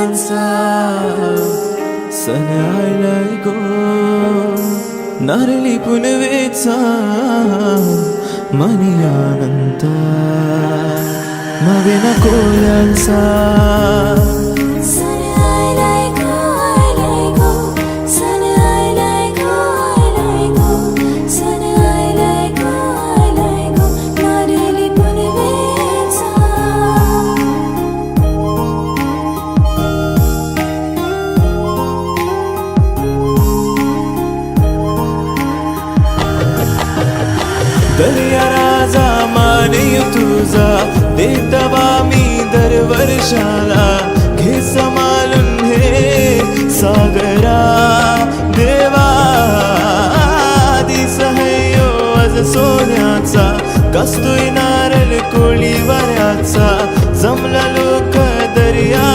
कोल्यांचा सण आयलाय गो, नारळी पुनवेचा मनी आनंद नवीन कोल्यांचा. दर्या राजा माने तुझा देतवा मी दरवर्षाला, घे समालून हे सागरा देवा. दिस हयो आज सोन्याचा, कसतोय नारळ कोळी वाऱ्याचा, जमला लोक दर्या